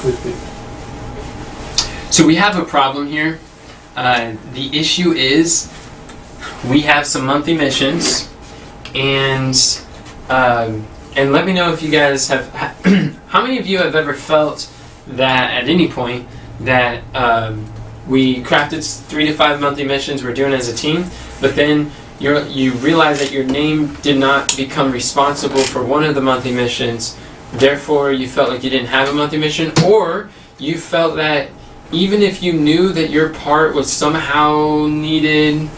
with it. So we have a problem here. The issue is we have some monthly missions, and let me know if you guys have. How many of you have ever felt that at any point that we crafted 3 to 5 monthly missions we're doing as a team, but then you realize that your name did not become responsible for one of the monthly missions, therefore you felt like you didn't have a monthly mission, or you felt that even if you knew that your part was somehow needed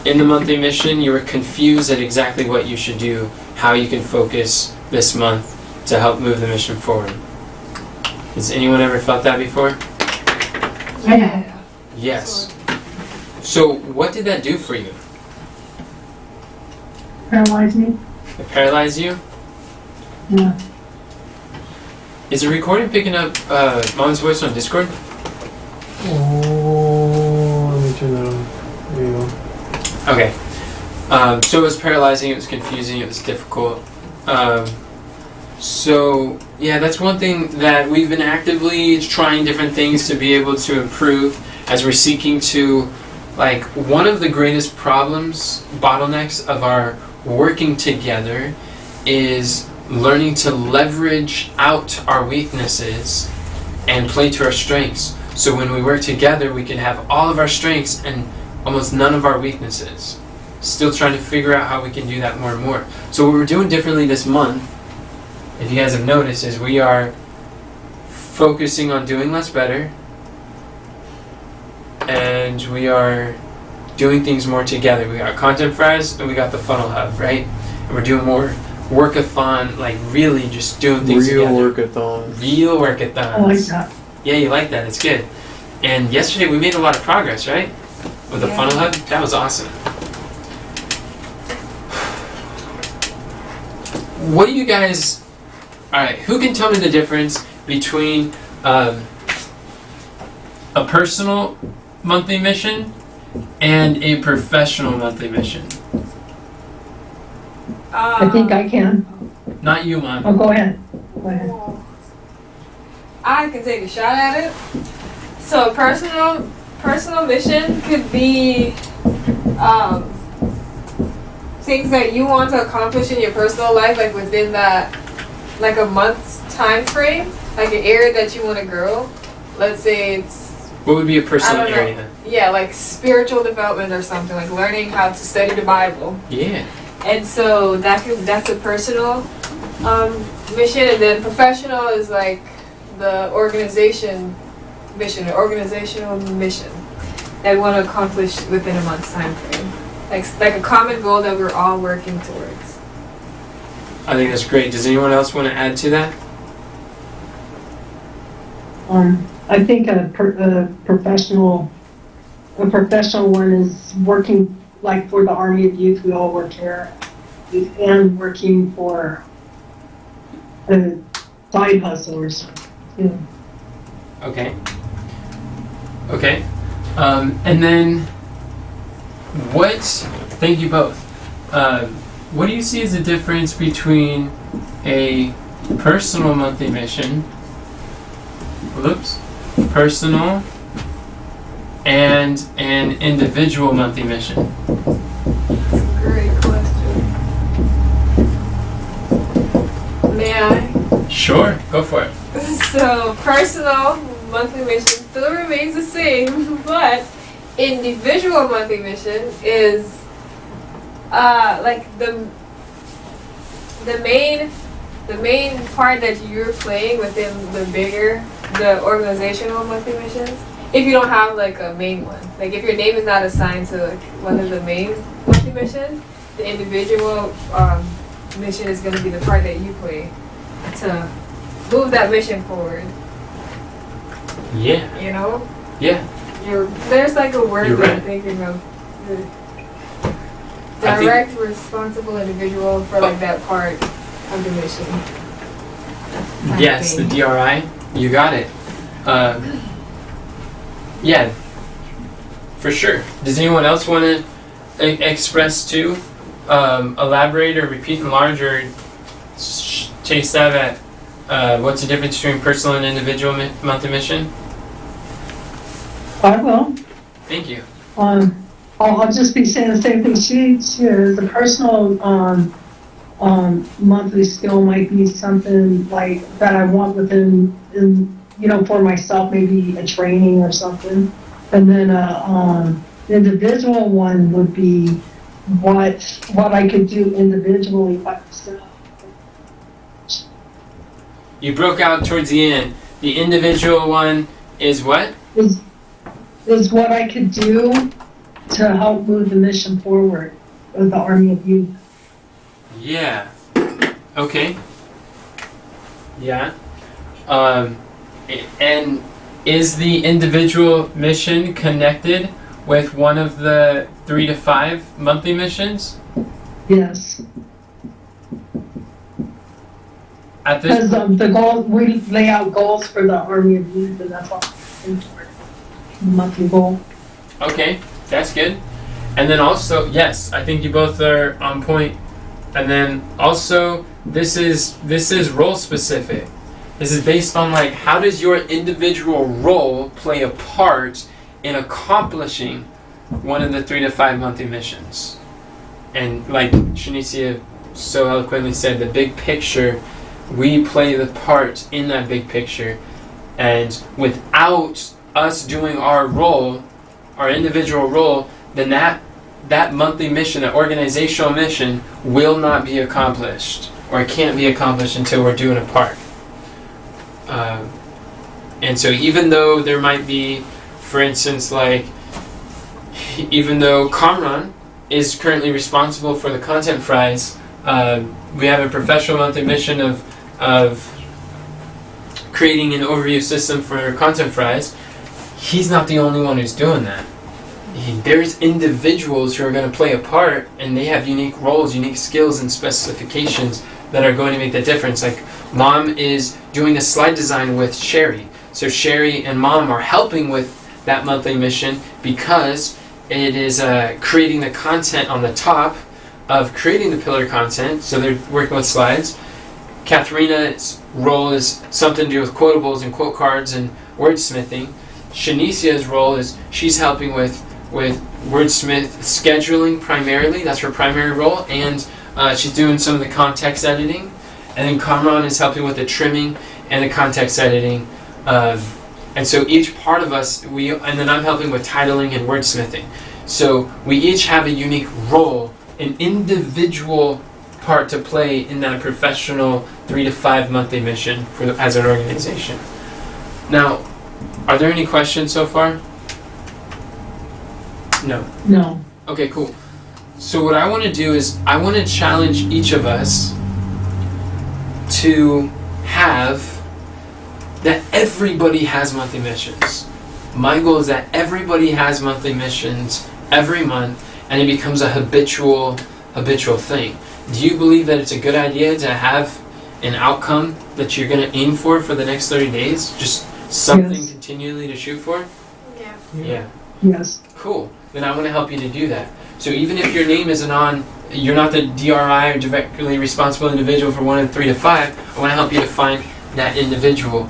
in the monthly mission, you were confused at exactly what you should do, how you can focus this month to help move the mission forward. Has anyone ever felt that before? I have. Yes. So what did that do for you? Paralyzed me? It paralyzed you? Yeah. Is the recording picking up Mom's voice on Discord? Oh, let me turn that on. There you go. Okay. So it was paralyzing, it was confusing, it was difficult. So, yeah, that's one thing that we've been actively trying different things to be able to improve as we're seeking to, like, one of the greatest problems, bottlenecks of our working together is learning to leverage out our weaknesses and play to our strengths. So when we work together, we can have all of our strengths and almost none of our weaknesses. Still trying to figure out how we can do that more and more. So what we're doing differently this month, if you guys have noticed, is we are focusing on doing less better, and we are doing things more together. We got Content Fries and we got the Funnel Hub, right? And we're doing more workathon, like really just doing things Real together. workathon. Real workathons. I like that. Yeah, you like that. It's good. And yesterday we made a lot of progress, right? With the Funnel Hub. That was awesome. What do you guys... Alright, who can tell me the difference between a personal monthly mission and a professional monthly mission? I think I can. Not you, Mom. Oh, go ahead. Go ahead. I can take a shot at it. So a personal mission could be things that you want to accomplish in your personal life, like within that, like a month's time frame, like an area that you want to grow. Let's say it's, What would be a personal I don't know. area then? Yeah, like spiritual development or something, like learning how to study the Bible. Yeah. And so that's a personal mission, and then professional is like the organizational mission that we want to accomplish within a month's time frame. Like a common goal that we're all working towards. I think that's great. Does anyone else want to add to that? I think a professional one is working, like for the Army of Youth, we all work here, and working for a side hustle or something. Yeah. Okay. Okay. And then thank you both. What do you see as the difference between a personal monthly mission, personal, and an individual monthly mission? That's a great question. May I? Sure, go for it. So personal monthly mission still remains the same, but individual monthly mission is like the main part that you're playing within the organizational monthly missions. If you don't have like a main one, like if your name is not assigned to like one of the main monthly missions, the individual mission is going to be the part that you play to move that mission forward. Yeah. You know? Yeah. There's like a word You're that right. I'm thinking of. Direct, responsible individual for like that part of the mission. Yes, the DRI. You got it. Yeah, for sure. Does anyone else want to express too? Elaborate or repeat enlarge or chase that at What's the difference between personal and individual monthly mission? I will. Thank you. I'll just be saying the same thing she is. The personal monthly skill might be something like that I want within, for myself, maybe a training or something. And then individual one would be what I could do individually by myself. You broke out towards the end. The individual one is what? Is what I could do to help move the mission forward of the Army of Youth. Yeah. Okay. Yeah. And is the individual mission connected with one of the 3 to 5 monthly missions? Yes. At this Because the goal, we lay out goals for the Army of Youth, and that's all monthly goal. Okay, that's good. And then also, yes, I think you both are on point. And then also, this is role specific. This is based on like how does your individual role play a part in accomplishing one of the 3 to 5 monthly missions. And like Shanicia so eloquently said, the big picture, we play the part in that big picture. And without us doing our role, our individual role, then that monthly mission, that organizational mission, will not be accomplished, or it can't be accomplished until we're doing a part. And so even though there might be, for instance, like, even though Kamran is currently responsible for the content fries, we have a professional monthly mission of creating an overview system for content fries. He's not the only one who's doing that. There's individuals who are going to play a part, and they have unique roles, unique skills, and specifications that are going to make the difference. Like, Mom is doing the slide design with Sherry. So Sherry and Mom are helping with that monthly mission because it is creating the content on the top of creating the pillar content. So they're working with slides. Katharina's role is something to do with quotables and quote cards and wordsmithing. Shanicia's role is she's helping with wordsmith scheduling primarily. That's her primary role, and she's doing some of the context editing. And then Kamran is helping with the trimming and the context editing. And so each part of us, and then I'm helping with titling and wordsmithing. So we each have a unique role, an individual part to play in that professional 3 to 5 monthly mission as an organization. Now, are there any questions so far? No. No. Okay, cool. So what I want to do is I want to challenge each of us to have that everybody has monthly missions. My goal is that everybody has monthly missions every month, and it becomes a habitual thing. Do you believe that it's a good idea to have an outcome that you're going to aim for the next 30 days? Just something Yes. continually to shoot for? Yeah. Yes. Cool. Then I want to help you to do that. So even if your name isn't on, you're not the DRI or directly responsible individual for one of the 3 to 5, I want to help you to find that individual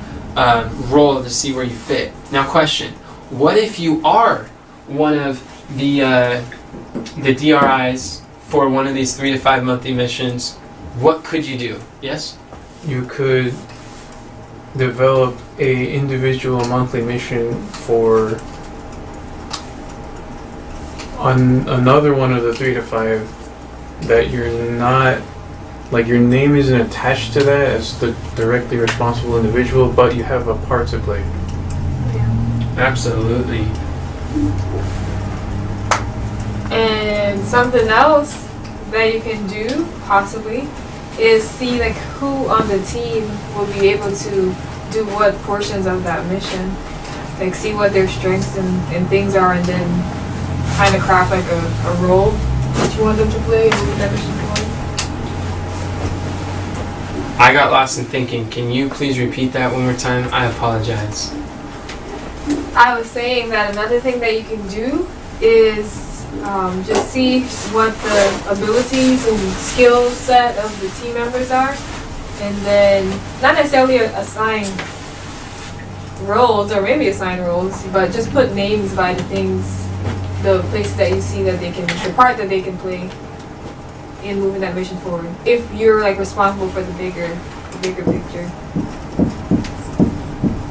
role to see where you fit. Now question, what if you are one of the DRIs for one of these 3 to 5 monthly missions? What could you do? Yes? You could develop a individual monthly mission for on another one of the 3 to 5 that you're not, like, your name isn't attached to that as the directly responsible individual, but you have a part to play. Absolutely. And something else that you can do, possibly, is see like who on the team will be able to do what portions of that mission. Like see what their strengths and things are, and then kind of craft like a role that you want them to play and move that mission forward. I got lost in thinking. Can you please repeat that one more time? I apologize. I was saying that another thing that you can do is just see what the abilities and skill set of the team members are, and then not necessarily assign roles or maybe assign roles, but just put names by the things, the places that you see that they can, the part that they can play in moving that mission forward. If you're like responsible for the bigger picture.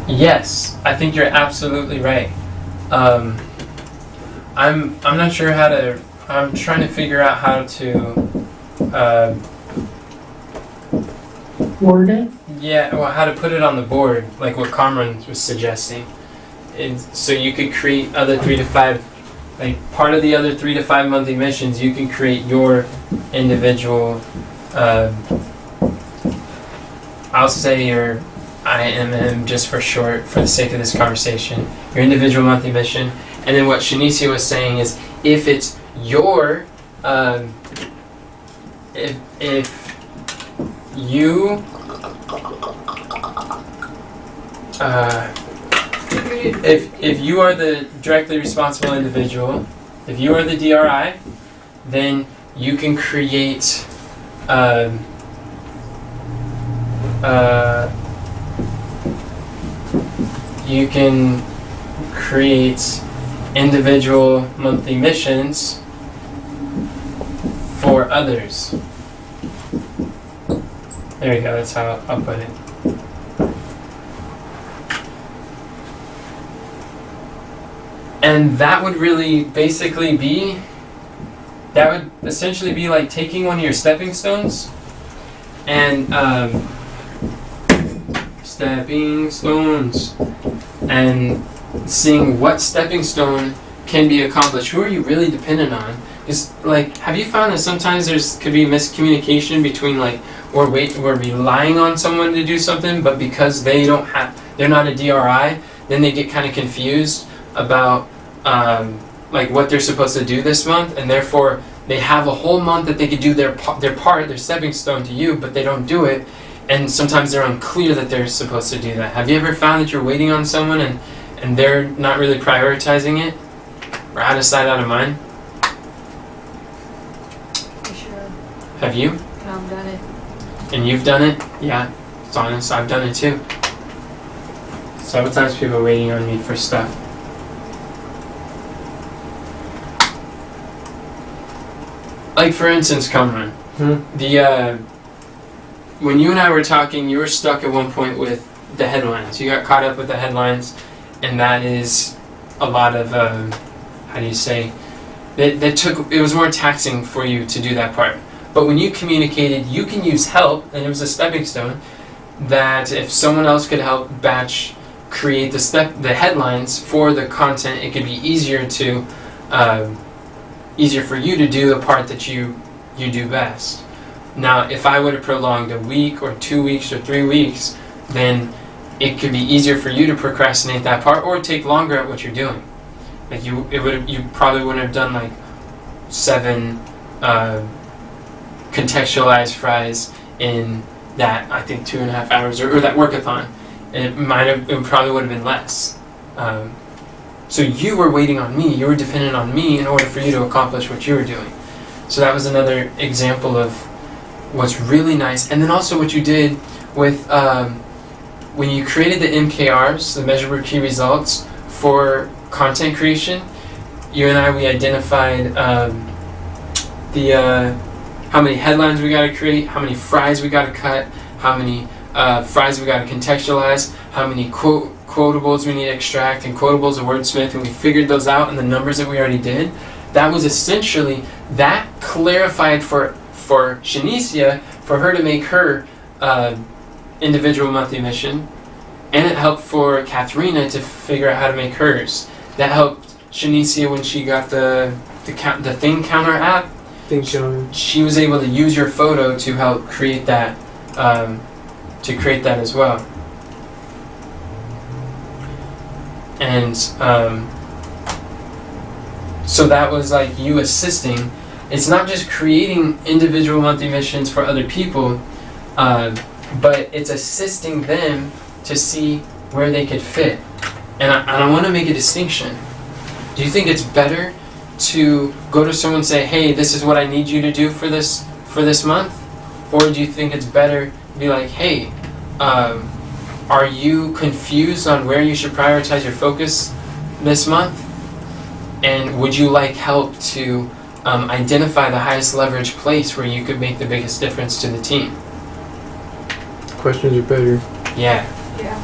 Yes, I think you're absolutely right. I'm not sure how to. I'm trying to figure out how to. Word it. Yeah, well, how to put it on the board, like what Cameron was suggesting. So you could create other 3 to 5, like part of the other 3 to 5 monthly missions. You can create your individual. I'll say your IMM just for short, for the sake of this conversation. Your individual monthly mission, and then what Shanicia was saying is, if it's your, if you. If you are the directly responsible individual, if you are the DRI, then you can create you can create individual monthly missions for others. There you go, that's how I'll put it. And that would really basically be, that would essentially be like taking one of your stepping stones and stepping stones and seeing what stepping stone can be accomplished. Who are you really dependent on? Is like, have you found that sometimes could be miscommunication between like, we're relying on someone to do something, but because they're not a DRI, then they get kind of confused about like what they're supposed to do this month, and therefore they have a whole month that they could do their part, their stepping stone to you, but they don't do it, and sometimes they're unclear that they're supposed to do that. Have you ever found that you're waiting on someone and they're not really prioritizing it, or out of sight, out of mind? For sure. Have you? I've done it. And you've done it? Yeah, it's honest, I've done it too. Sometimes people are waiting on me for stuff. Like for instance, Cameron, when you and I were talking, you were stuck at one point with the headlines. You got caught up with the headlines, and that is a lot of how do you say? It was more taxing for you to do that part. But when you communicated, you can use help, and it was a stepping stone. That if someone else could help batch create the headlines for the content, it could be easier for you to do the part that you do best. Now, if I would have prolonged a week or 2 weeks or 3 weeks, then it could be easier for you to procrastinate that part or take longer at what you're doing. Like you probably wouldn't have done like 7 contextualized fries in that, I think, 2.5 hours or that workathon. It probably would have been less. So you were waiting on me, you were dependent on me in order for you to accomplish what you were doing. So that was another example of what's really nice. And then also what you did with, when you created the MKRs, the measurable key results for content creation, you and I, we identified how many headlines we got to create, how many fries we got to cut, how many fries we got to contextualize, how many quotables we need to extract, and quotables of wordsmith, and we figured those out, and the numbers that we already did. That was essentially, that clarified for Shanicia, for her to make her individual monthly mission, and it helped for Katharina to figure out how to make hers. That helped Shanicia when she got the thing counter app. She was able to use your photo to help create that, as well. And so that was like you assisting. It's not just creating individual monthly missions for other people, but it's assisting them to see where they could fit. And I want to make a distinction. Do you think it's better to go to someone and say, hey, this is what I need you to do for this month? Or do you think it's better be like, hey, are you confused on where you should prioritize your focus this month? And would you like help to identify the highest leverage place where you could make the biggest difference to the team? Questions are better. Yeah. Yeah.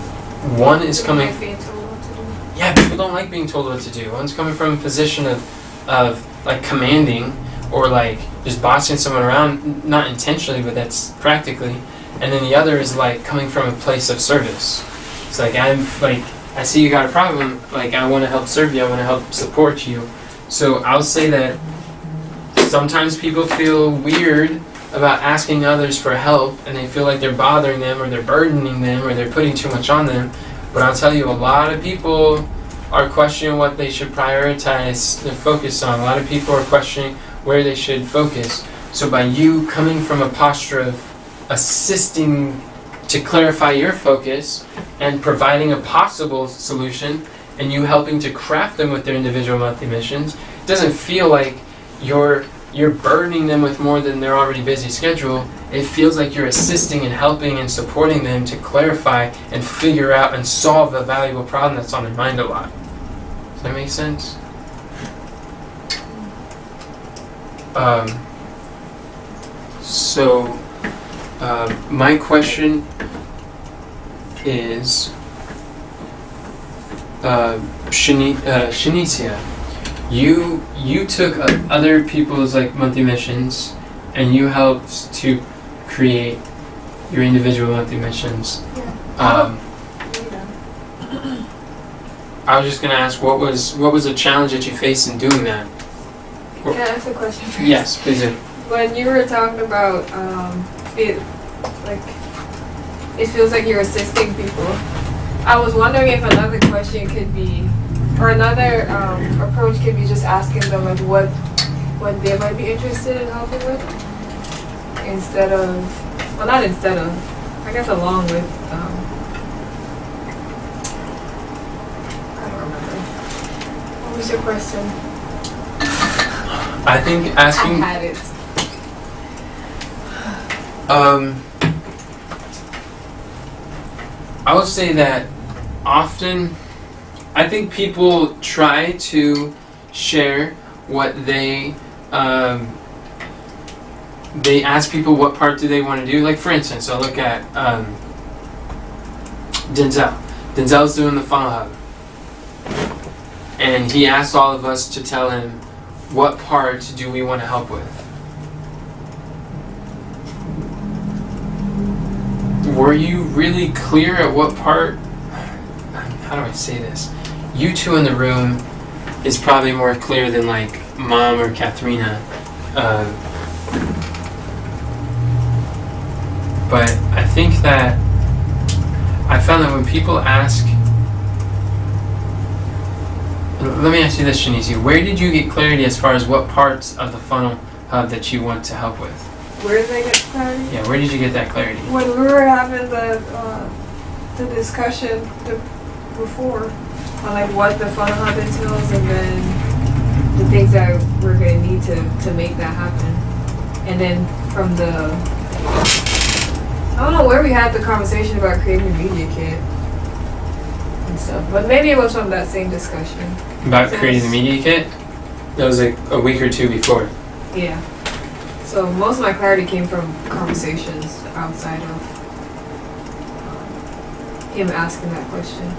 One is People coming. like being told what to do. Yeah, people don't like being told what to do. One's coming from a position of like commanding or like just bossing someone around, not intentionally, but that's practically. And then the other is like coming from a place of service. It's like I see you got a problem, like I want to help serve you, I want to help support you. So I'll say that sometimes people feel weird about asking others for help and they feel like they're bothering them or they're burdening them or they're putting too much on them. But I'll tell you, a lot of people are questioning what they should prioritize their focus on. A lot of people are questioning where they should focus. So by you coming from a posture of assisting to clarify your focus and providing a possible solution and you helping to craft them with their individual monthly missions, it doesn't feel like you're burdening them with more than their already busy schedule. It feels like you're assisting and helping and supporting them to clarify and figure out and solve a valuable problem that's on their mind a lot. Does that make sense? My question is, Shanicia, you took other people's like monthly missions and you helped to create your individual monthly missions. Yeah. I was just gonna ask, what was a challenge that you faced in doing that? Can I ask a question first? Yes, please do. When you were talking about it feels like you're assisting people, I was wondering if another question could be, or another approach could be just asking them like what they might be interested in helping with, instead of, well, not instead of, I guess along with, I don't remember. What was your question? I think asking. I had it. I would say that often, I think people try to share what they ask people what part do they want to do. Like for instance, I'll look at Denzel. Denzel's doing the Funnel Hub. And he asked all of us to tell him what part do we want to help with. Were you really clear at what part? How do I say this? You two in the room is probably more clear than like Mom or Katharina. But I think that I found that when people ask, let me ask you this, Shanicia, where did you get clarity as far as what parts of the funnel hub that you want to help with? Where did I get clarity? Yeah, where did you get that clarity? When we were having the discussion before on like what the funnel hub entails and then the things that we're gonna need to make that happen. And then from I don't know where we had the conversation about creating a media kit and stuff, but maybe it was from that same discussion. About creating the media kit? That was like a week or two before. Yeah. So most of my clarity came from conversations outside of him asking that question.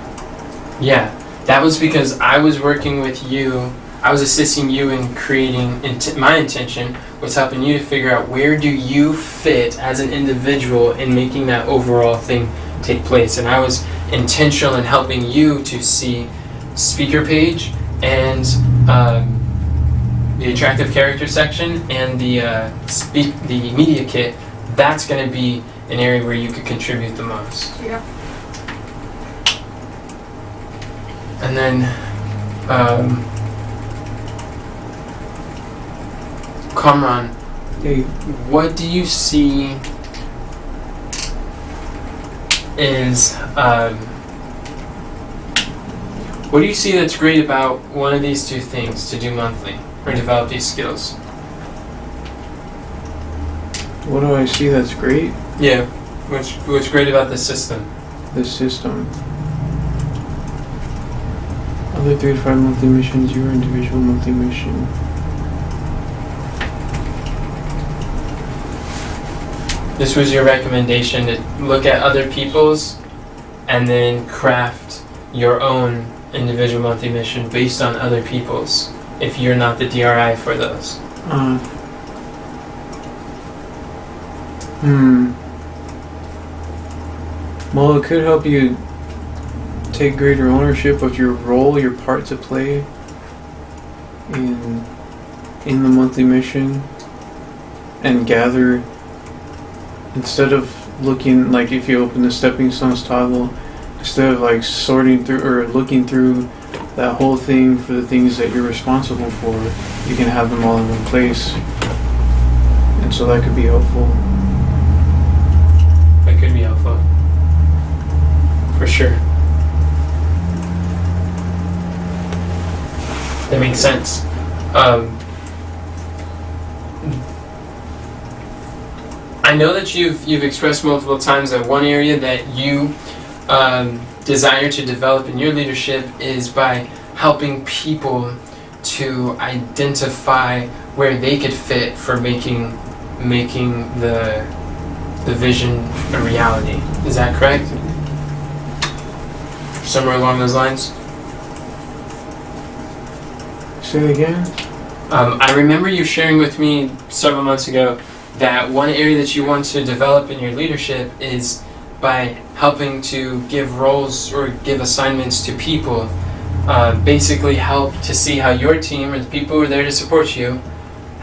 Yeah, that was because I was working with you. I was assisting you in creating, my intention was helping you to figure out where do you fit as an individual in making that overall thing take place. And I was intentional in helping you to see speaker page and the attractive character section and the media kit. That's going to be an area where you could contribute the most. Yeah. And then Kamran, Hey, what do you see is what do you see that's great about one of these two things to do monthly or develop these skills? what do I see that's great? Yeah. What's great about this system? This system. Other 3 to 5 monthly missions, your individual monthly mission. This was your recommendation to look at other people's and then craft your own individual monthly mission based on other people's if you're not the DRI for those. Well, it could help you take greater ownership of your role, your part to play in the monthly mission, and gather, instead of looking, like if you open the stepping stones toggle, instead of like sorting through or looking through that whole thing for the things that you're responsible for, you can have them all in one place. And so that could be helpful. That could be helpful. For sure. That makes sense. I know that you've expressed multiple times that one area that you desire to develop in your leadership is by helping people to identify where they could fit for making the vision a reality. Is that correct? Somewhere along those lines? Say it again? I remember you sharing with me several months ago that one area that you want to develop in your leadership is by helping to give roles or give assignments to people. Basically help to see how your team or the people who are there to support you,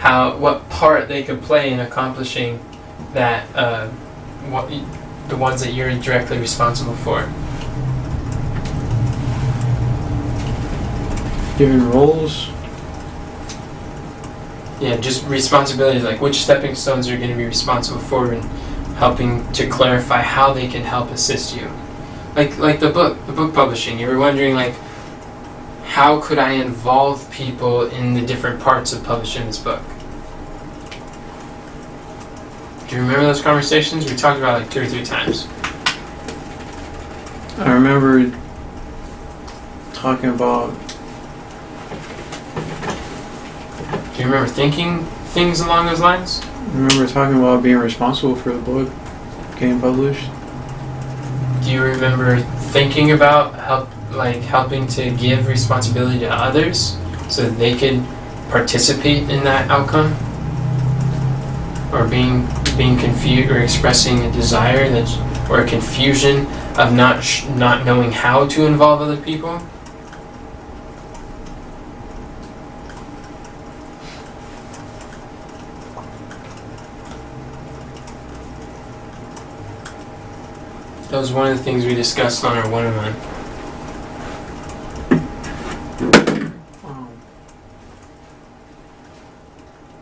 what part they could play in accomplishing that, the ones that you're directly responsible for. Given roles? Yeah, just responsibilities, like which stepping stones you're going to be responsible for, and helping to clarify how they can help assist you. Like the book publishing. You were wondering, like, how could I involve people in the different parts of publishing this book? Do you remember those conversations? We talked about it like 2 or 3 times. I remember talking about... Do you remember thinking things along those lines? I remember talking about being responsible for the book getting published. Do you remember thinking about helping to give responsibility to others so that they could participate in that outcome? Or being confused or expressing a desire or a confusion of not knowing how to involve other people? That was one of the things we discussed on our one-on-one.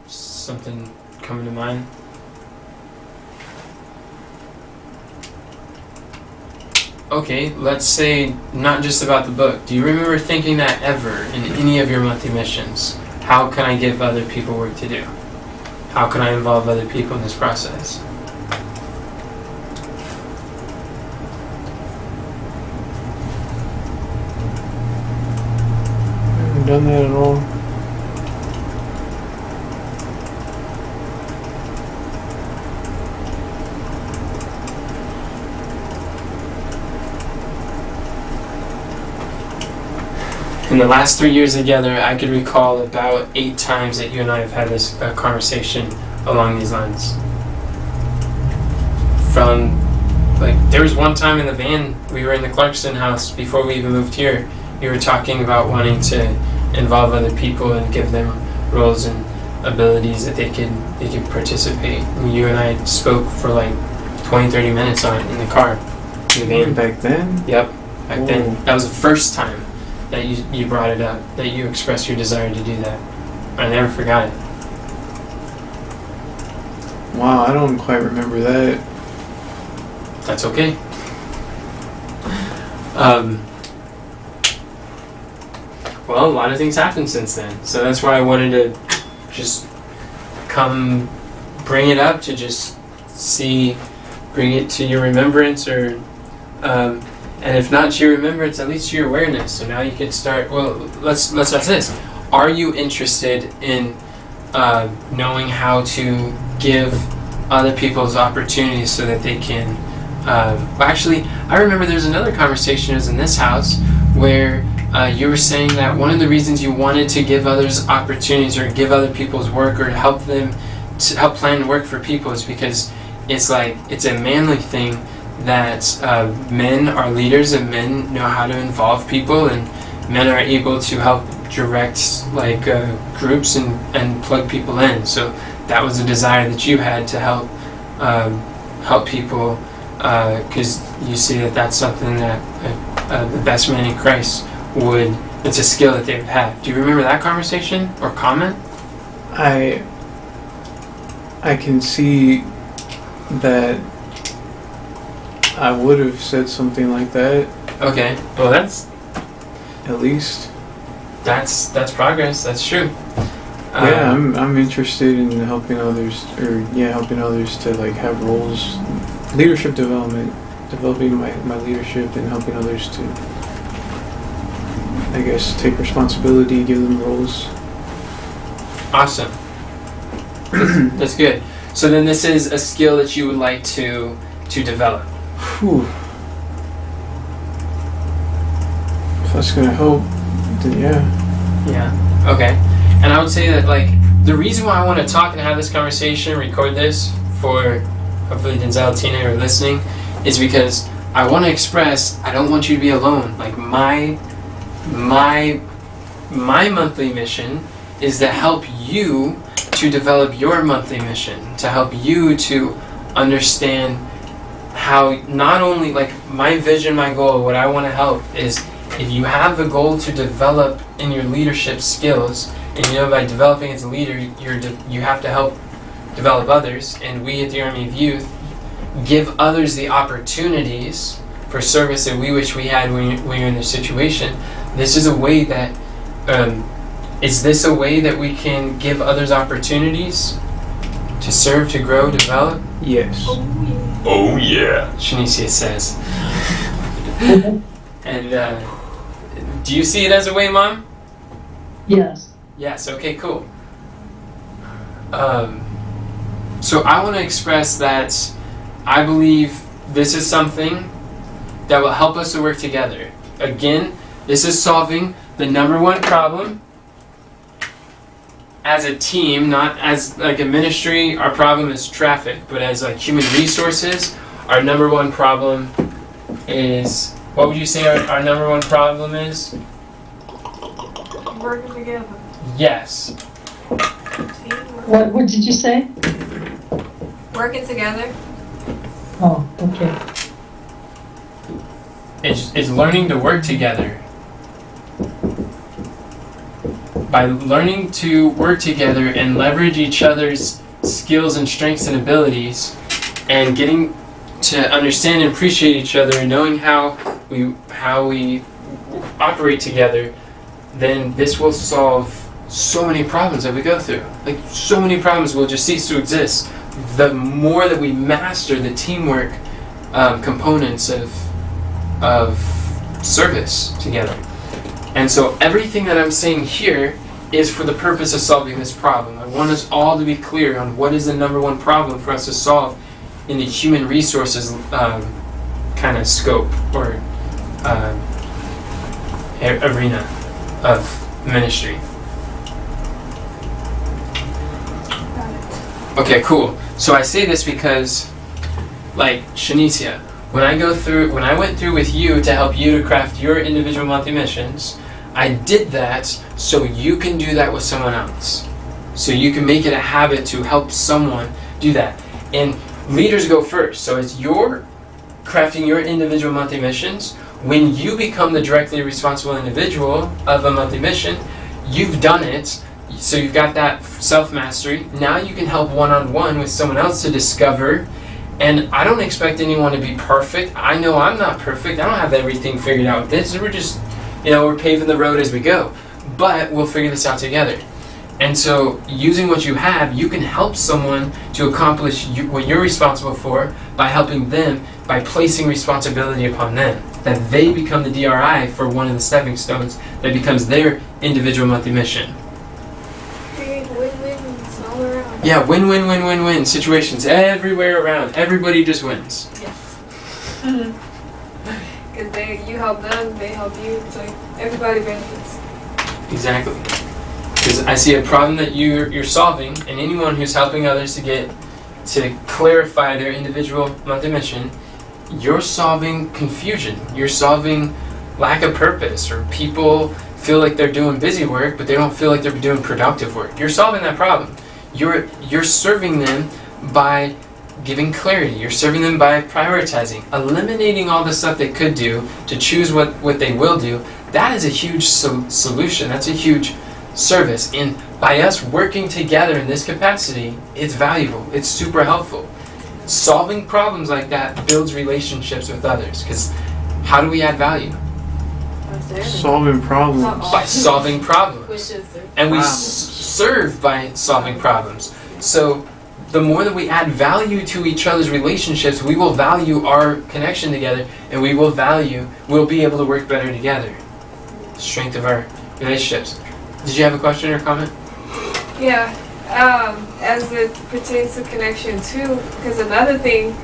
Something coming to mind? Okay, let's say not just about the book. Do you remember thinking that ever in any of your monthly missions? How can I give other people work to do? How can I involve other people in this process? Done that at all. In the last 3 years together, I could recall about 8 times that you and I have had this conversation along these lines. From, there was one time in the van, we were in the Clarkson house before we even moved here. You were talking about wanting to involve other people and give them roles and abilities that they could participate. And you and I spoke for 20-30 minutes on it in the car. In the van. Back then? Yep. Back then. That was the first time that you brought it up, that you expressed your desire to do that. I never forgot it. Wow, I don't quite remember that. That's okay. Well, a lot of things happened since then, so that's why I wanted to just bring it up to just see bring it to your remembrance, or and if not to your remembrance, at least to your awareness. So now you can start. Well, let's ask this: are you interested in knowing how to give other people's opportunities so that they can? Actually, I remember there's another conversation was in this house where you were saying that one of the reasons you wanted to give others opportunities or give other people's work or help them to help plan work for people is because it's like it's a manly thing that men are leaders and men know how to involve people and men are able to help direct like groups and plug people in. So that was a desire that you had to help people because you see that that's something that the best man in Christ would, it's a skill that they would have. Do you remember that conversation or comment? I can see that I would have said something like that. Okay, well that's at least that's progress. That's true. Yeah, I'm interested in helping others, or helping others to like have roles, leadership development, developing my leadership and helping others to, I guess, take responsibility, give them roles. Awesome. That's good. So then this is a skill that you would like to develop. Whew. If that's gonna help, then yeah. Yeah. Okay. And I would say that like the reason why I want to talk and have this conversation, record this for hopefully Denzel, Tina are listening, is because I want to express I don't want you to be alone. Like my monthly mission is to help you to develop your monthly mission, to help you to understand how not only like my vision, my goal, what I want to help is if you have the goal to develop in your leadership skills, and you know by developing as a leader, you have to help develop others, and we at the Army of Youth give others the opportunities for service that we wish we had when you're in this situation. This is a way that, is this a way that we can give others opportunities to serve, to grow, develop? Yes. Oh yeah, Shanicia says. And do you see it as a way, Mom? Yes. Yes, okay, cool. So I want to express that I believe this is something that will help us to work together. Again, this is solving the number one problem as a team, not as like a ministry. Our problem is traffic, but as like human resources, our number one problem is, what would you say our number one problem is? Working together. Yes. What did you say? Working together. Oh, okay. It's learning to work together. By learning to work together and leverage each other's skills and strengths and abilities, and getting to understand and appreciate each other, and knowing how we operate together, then this will solve so many problems that we go through. Like so many problems will just cease to exist. The more that we master the teamwork components of service together. And so everything that I'm saying here is for the purpose of solving this problem. I want us all to be clear on what is the number one problem for us to solve in the human resources kind of scope or arena of ministry. Okay, cool. So I say this because, like Shanicia, when I went through with you to help you to craft your individual monthly missions, I did that so you can do that with someone else. So you can make it a habit to help someone do that. And leaders go first. So it's your crafting your individual monthly missions. When you become the directly responsible individual of a monthly mission, you've done it. So you've got that self-mastery. Now you can help one-on-one with someone else to discover. And I don't expect anyone to be perfect. I know I'm not perfect. I don't have everything figured out with this. We're just, we're paving the road as we go. But we'll figure this out together. And so using what you have, you can help someone to accomplish what you're responsible for by helping them, by placing responsibility upon them, that they become the DRI for one of the stepping stones that becomes their individual monthly mission. Win-wins all around. Yeah, win-win-win-win-win situations everywhere around. Everybody just wins. Yes. Because you help them, they help you. It's like everybody benefits. Exactly. Because I see a problem that you're solving, and anyone who's helping others to clarify their individual monthly mission, you're solving confusion. You're solving lack of purpose, or people feel like they're doing busy work, but they don't feel like they're doing productive work. You're solving that problem. You're serving them by giving clarity. You're serving them by prioritizing, eliminating all the stuff they could do to choose what they will do. That is a huge solution. That's a huge service. And by us working together in this capacity, it's valuable. It's super helpful. Solving problems like that builds relationships with others. Because how do we add value? Solving problems. By solving problems. And we serve by solving problems. So the more that we add value to each other's relationships, we will value our connection together, and we'll be able to work better together. Strength of our relationships. Did you have a question or comment? Yeah, as it pertains to connection too, because another thing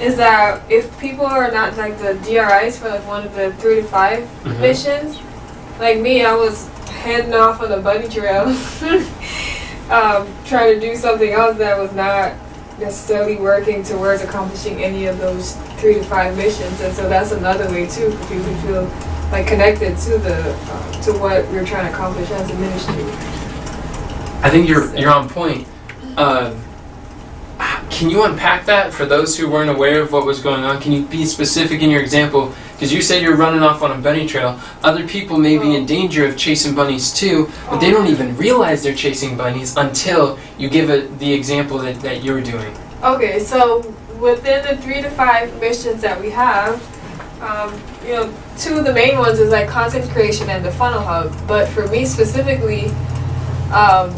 is that if people are not like the DRIs for like one of the 3 to 5 missions, like me, I was heading off on a bunny trail, trying to do something else that was not necessarily working towards accomplishing any of those 3 to 5 missions, and so that's another way too for people to feel like connected to to what we're trying to accomplish as a ministry. I think you're on point. Can you unpack that for those who weren't aware of what was going on? Can you be specific in your example? Because you said you're running off on a bunny trail. Other people may be in danger of chasing bunnies too, but they don't even realize they're chasing bunnies until you give the example that you're doing. Okay, so within the 3 to 5 missions that we have, 2 of the main ones is like content creation and the funnel hub. But for me specifically,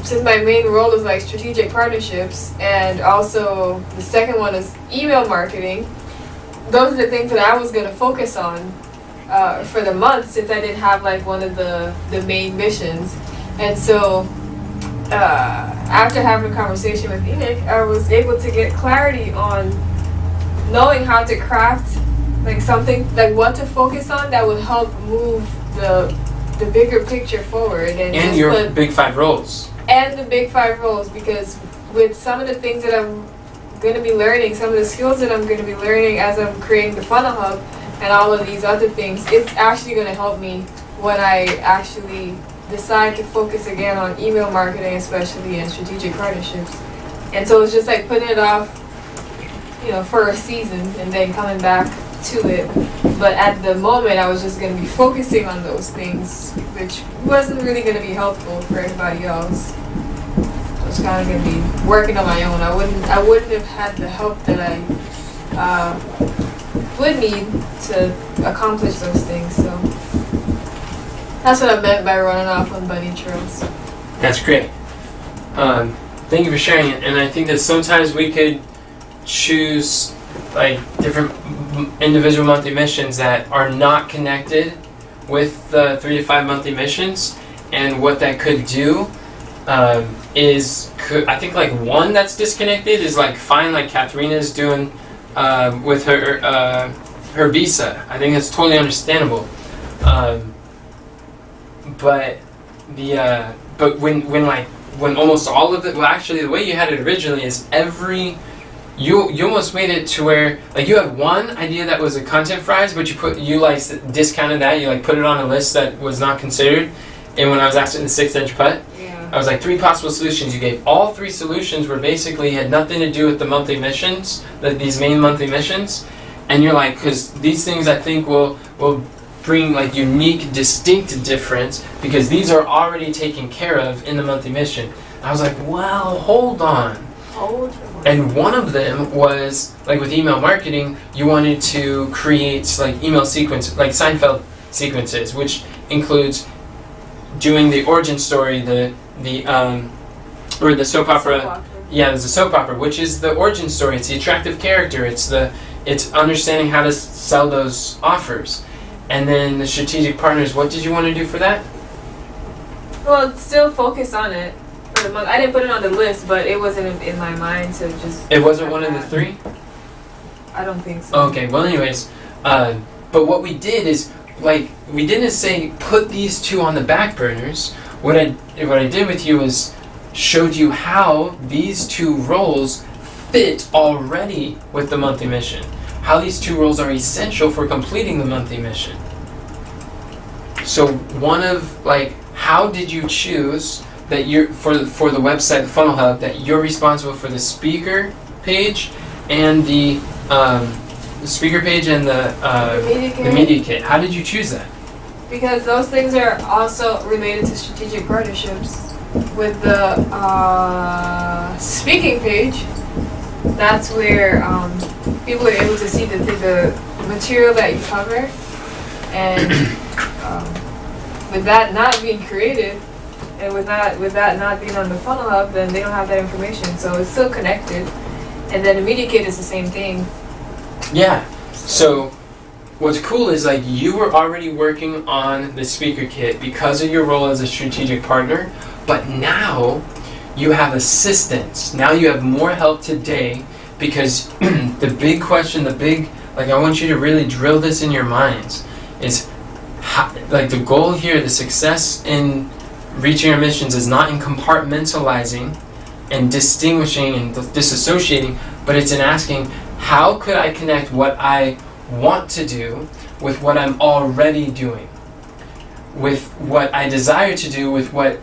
since my main role is like strategic partnerships, and also the second one is email marketing, those are the things that I was going to focus on for the month, since I didn't have like one of the main missions. And so after having a conversation with Enoch, I was able to get clarity on knowing how to craft like something, like what to focus on that would help move the bigger picture forward. And your big 5 roles. And the big 5 roles, because with some of the things that I'm going to be learning, some of the skills that I'm going to be learning as I'm creating the funnel hub and all of these other things, it's actually going to help me when I actually decide to focus again on email marketing, especially in strategic partnerships. And so it's just like putting it off, for a season and then coming back to it. But at the moment, I was just going to be focusing on those things, which wasn't really going to be helpful for everybody else. I was kind of going to be working on my own. I wouldn't have had the help that I would need to accomplish those things. So that's what I meant by running off on bunny trails. That's great. Thank you for sharing it. And I think that sometimes we could choose like different individual monthly missions that are not connected with the 3 to 5 monthly missions, and what that could do I think like one that's disconnected is like fine, like Katharina's doing with her visa. I think that's totally understandable. But when almost all of it, well, actually the way you had it originally is you almost made it to where like you had one idea that was a content prize, but you discounted that, you like put it on a list that was not considered. And when I was asking the 6-inch putt, I was like 3 possible solutions. You gave all 3 solutions were basically had nothing to do with the monthly missions, these main monthly missions. And you're like, because these things I think will bring like unique, distinct difference, because these are already taken care of in the monthly mission. I was like, well, hold on. And one of them was like with email marketing, you wanted to create like email sequence, like Seinfeld sequences, which includes doing the origin story, or the soap opera Yeah, there's a soap opera, which is the origin story. It's the attractive character. It's understanding how to sell those offers. And then the strategic partners, what did you want to do for that? Well, still focus on it for the month. I didn't put it on the list, but it wasn't in my mind to just. It wasn't one of the three? I don't think so. Okay, well anyways, but what we did is, like, we didn't say put these two on the back burners. What I did with you is showed you how these two roles fit already with the monthly mission. How these two roles are essential for completing the monthly mission. So one of, like, how did you choose that you're, for the website, the Funnel Hub, that you're responsible for the speaker page and the speaker page and the media kit? How did you choose that? Because those things are also related to strategic partnerships. With the speaking page, that's where people are able to see the material that you cover, and with that not being created, and with that not being on the Funnel Hub, then they don't have that information. So it's still connected, and then the media kit is the same thing. Yeah. So what's cool is, like, you were already working on the speaker kit because of your role as a strategic partner, but now you have assistance. Now you have more help today because the big question, like, I want you to really drill this in your minds, is how, like, the goal here, the success in reaching our missions is not in compartmentalizing and distinguishing and disassociating, but it's in asking, how could I connect what I want to do with what I'm already doing, with what I desire to do, with what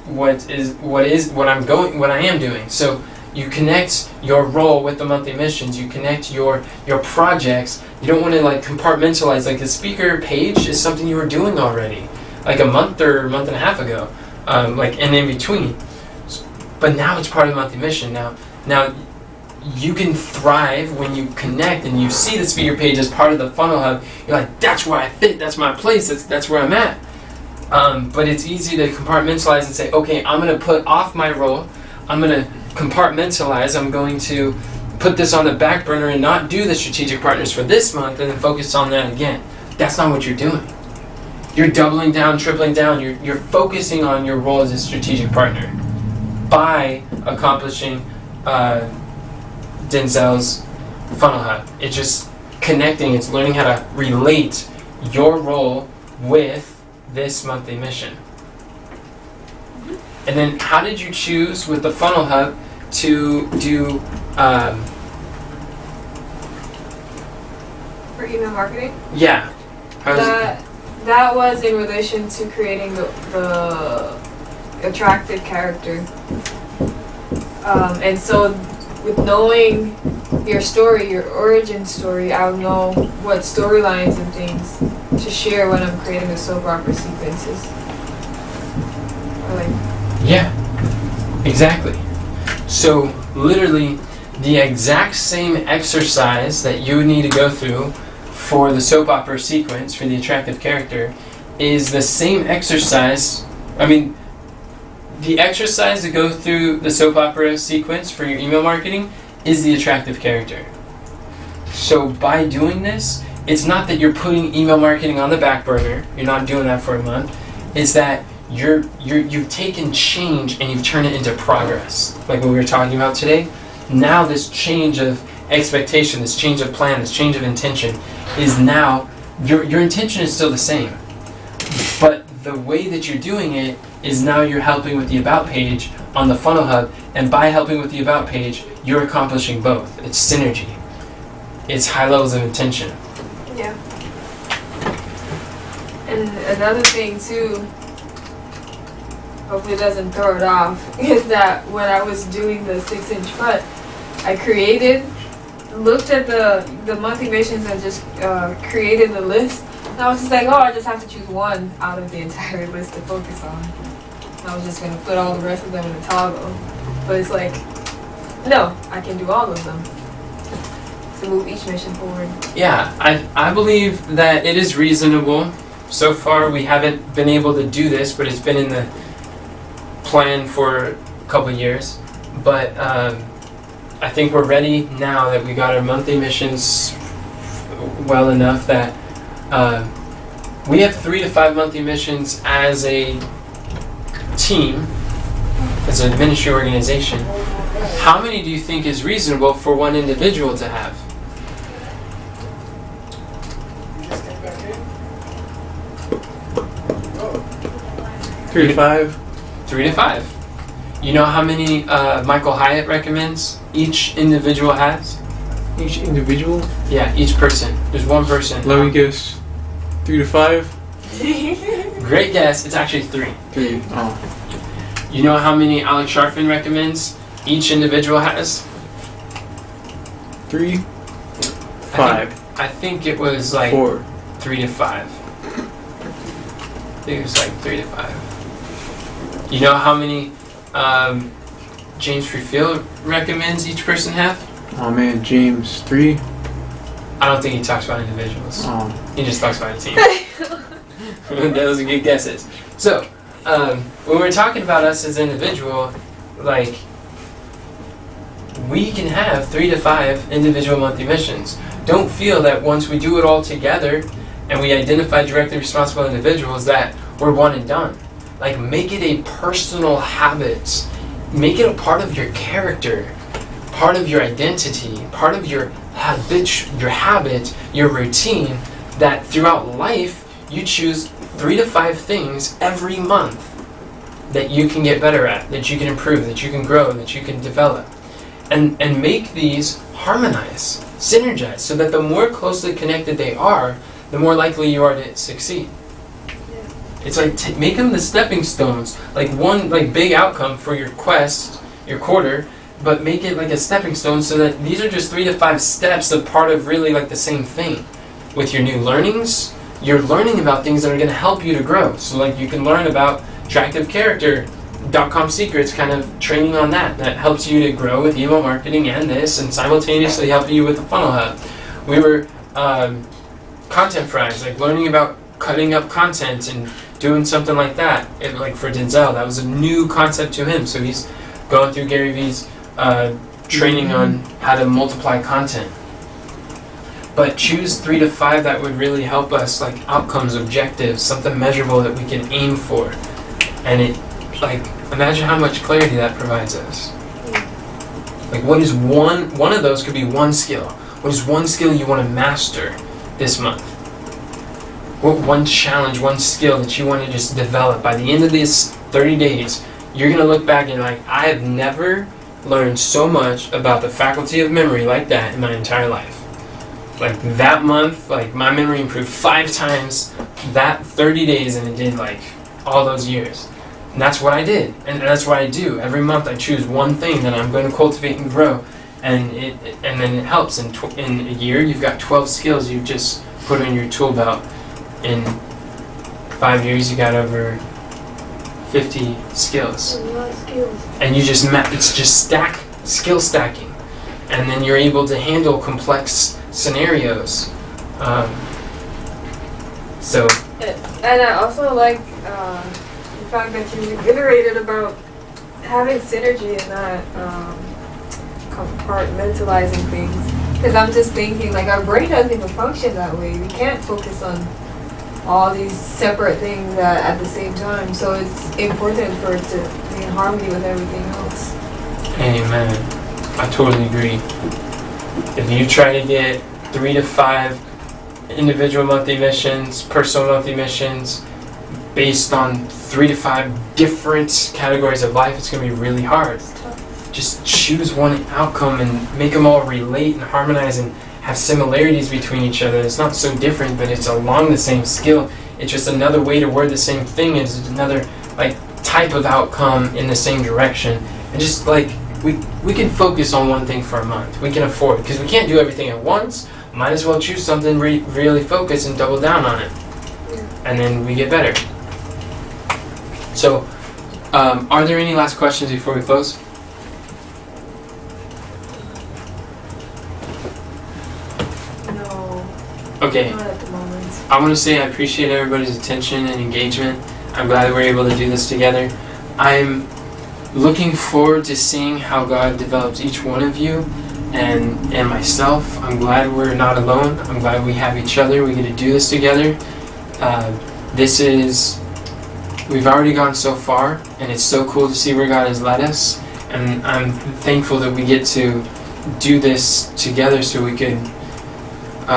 I am doing. So you connect your role with the monthly missions. You connect your projects. You don't want to, like, compartmentalize. Like, the speaker page is something you were doing already, like a month and a half ago, like, and in between. But now it's part of the monthly mission. Now you can thrive when you connect and you see the speaker page as part of the Funnel Hub. You're like, that's where I fit. That's my place. That's where I'm at. But it's easy to compartmentalize and say, okay, I'm going to put off my role. I'm going to compartmentalize. I'm going to put this on the back burner and not do the strategic partners for this month and then focus on that again. That's not what you're doing. You're doubling down, tripling down. You're focusing on your role as a strategic partner by accomplishing Denzel's Funnel Hub. It's just connecting. It's learning how to relate your role with this monthly mission. And then how did you choose with the Funnel Hub to do For email marketing? Yeah. That was in relation to creating the attractive character. And so with knowing your story, your origin story, I would know what storylines and things to share when I'm creating the soap opera sequences. Or, like, Yeah, exactly. So literally the exact same exercise that you would need to go through for the soap opera sequence for the attractive character is the same exercise. I mean, the exercise to go through the soap opera sequence for your email marketing is the attractive character. So by doing this, it's not that you're putting email marketing on the back burner. You're not doing that for a month. It's that you've taken change and you've turned it into progress, like what we were talking about today. Now this change of expectation, this change of plan, this change of intention is now, your intention is still the same, but the way that you're doing it is now you're helping with the About page on the Funnel Hub, and by helping with the About page, you're accomplishing both. It's synergy. It's high levels of intention. yeah. And another thing too, hopefully it doesn't throw it off, is that when I was doing the 6-inch cut, I looked at the monthly missions and just created the list. And I was just like, oh, I just have to choose one out of the entire list to focus on. And I was just going to put all the rest of them in a toggle. But it's like, no, I can do all of them to move each mission forward. Yeah, I believe that it is reasonable. So far we haven't been able to do this, but it's been in the plan for a couple of years. But I think we're ready now that we got our monthly missions well enough that we have 3 to 5 monthly missions as a team, as an ministry organization. How many do you think is reasonable for one individual to have? Three to five. 3 to 5. You know how many Michael Hyatt recommends each individual has? Each individual? Yeah, each person. There's one person. Let me guess. 3 to 5? Great guess. It's actually 3. 3. Oh. You know how many Alex Sharfin recommends each individual has? 3? 5. I think it was like 4. 3 to 5. I think it was like 3 to 5. You know how many James Freefield recommends each person have? Oh man, James. 3? I don't think he talks about individuals. Oh. He just talks about a team. Those are good guesses. So, when we're talking about us as individual, like, we can have 3 to 5 individual monthly missions. Don't feel that once we do it all together and we identify directly responsible individuals that we're one and done. Like, make it a personal habit. Make it a part of your character, part of your identity, part of your habit, your routine, that throughout life you choose 3 to 5 things every month that you can get better at, that you can improve, that you can grow, that you can develop. And make these harmonize, synergize, so that the more closely connected they are, the more likely you are to succeed. It's like make them the stepping stones, like one big outcome for your quest, your quarter, but make it like a stepping stone so that these are just 3 to 5 steps of part of really like the same thing. With your new learnings, you're learning about things that are going to help you to grow. So like you can learn about attractive character.com secrets, kind of training on that helps you to grow with email marketing and this, and simultaneously helping you with the funnel hub. We were content fries, like learning about cutting up content and doing something like that. Like for Denzel, that was a new concept to him. So he's going through Gary Vee's training on how to multiply content. But choose 3 to 5 that would really help us, like outcomes, objectives, something measurable that we can aim for. And it, like, imagine how much clarity that provides us. Like, what is one of those could be one skill. What is one skill you want to master this month? What one challenge, one skill that you want to just develop? By the end of these 30 days, you're going to look back and like, I have never learned so much about the faculty of memory like that in my entire life. Like that month, like my memory improved 5 times that 30 days than it did like all those years. And that's what I did. And that's what I do. Every month I choose one thing that I'm going to cultivate and grow. And then it helps. In a year, you've got 12 skills you've just put in your tool belt. In 5 years, you got over 50 skills. A lot of skills. And you just it's just skill stacking. And then you're able to handle complex scenarios. And I also like the fact that you reiterated about having synergy and not compartmentalizing things. Because I'm just thinking, like, our brain doesn't even function that way. We can't focus on all these separate things at the same time. So it's important for it to be in harmony with everything else. Amen. I totally agree. If you try to get 3 to 5 individual monthly missions, personal monthly missions, based on 3 to 5 different categories of life, it's going to be really hard. Just choose one outcome and make them all relate and harmonize and have similarities between each other. It's not so different, but it's along the same skill. It's just another way to word the same thing. It's another like type of outcome in the same direction. And just like we can focus on one thing for a month. We can afford, because we can't do everything at once. Might as well choose something really focus and double down on it. And then we get better. So, are there any last questions before we close? No, Okay. not at the moment. I want to say I appreciate everybody's attention and engagement. I'm glad that we're able to do this together. I'm looking forward to seeing how God develops each one of you and myself. I'm glad we're not alone. I'm glad we have each other. We get to do this together. We've already gone so far, and it's so cool to see where God has led us. And I'm thankful that we get to do this together so we can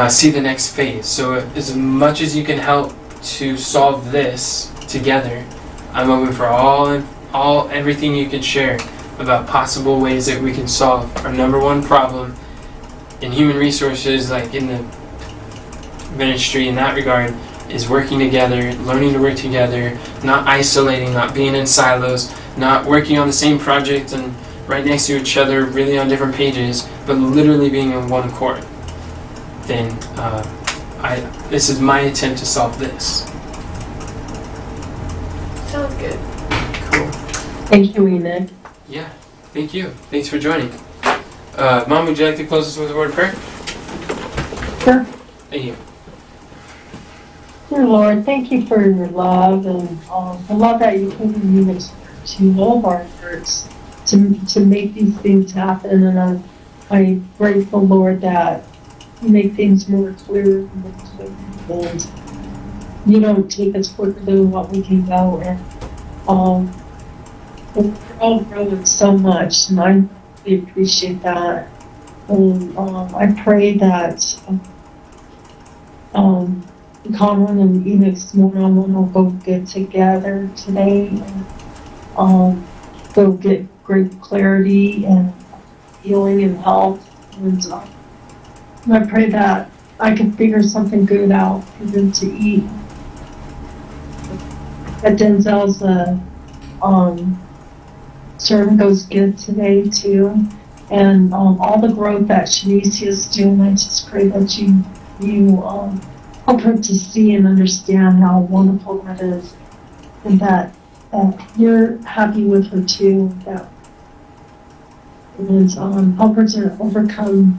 see the next phase. So as much as you can help to solve this together, I'm open for everything you can share about possible ways that we can solve our number one problem in human resources, like in the ministry in that regard, is working together, learning to work together, not isolating, not being in silos, not working on the same project and right next to each other, really on different pages, but literally being in one accord. Then this is my attempt to solve this. Sounds good. Cool. Thank you, Enoch. Yeah, thank you. Thanks for joining. Mom, would you like to close us with a word of prayer? Sure. Thank you. Dear Lord, thank you for your love and the love that you put in humans to all of our efforts to make these things happen. And I'm grateful, Lord, that you make things more clear and you don't take us quicker than what we can go. And we're all growing so much, and I really appreciate that. And I pray that Conran and Enoch's one-on-one will go get together today and go get great clarity and healing and health. And I pray that I can figure something good out for them to eat. That Denzel's sermon goes good today too. And all the growth that Shanice is doing, I just pray that you help her to see and understand how wonderful that is, and that you're happy with her too. That and help her to overcome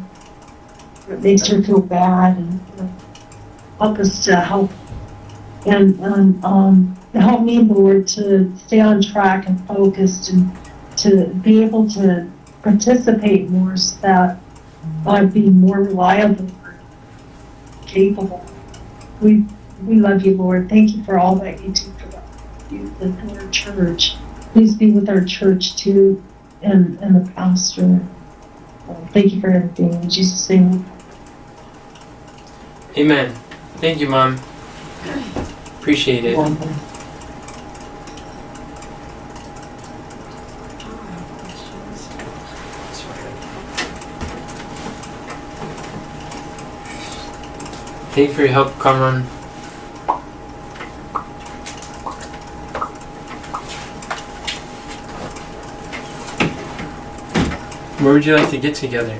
what makes her feel bad, and help us to help and help me, Lord, to stay on track and focused, and to be able to participate more, so that I'd be more reliable, capable. We love you, Lord. Thank you for all that you do for the youth and our church. Please be with our church too, and the pastor. Thank you for everything. In Jesus' name. Amen. Thank you, Mom. Appreciate it. Thank you for your help, Conran. Where would you like to get together?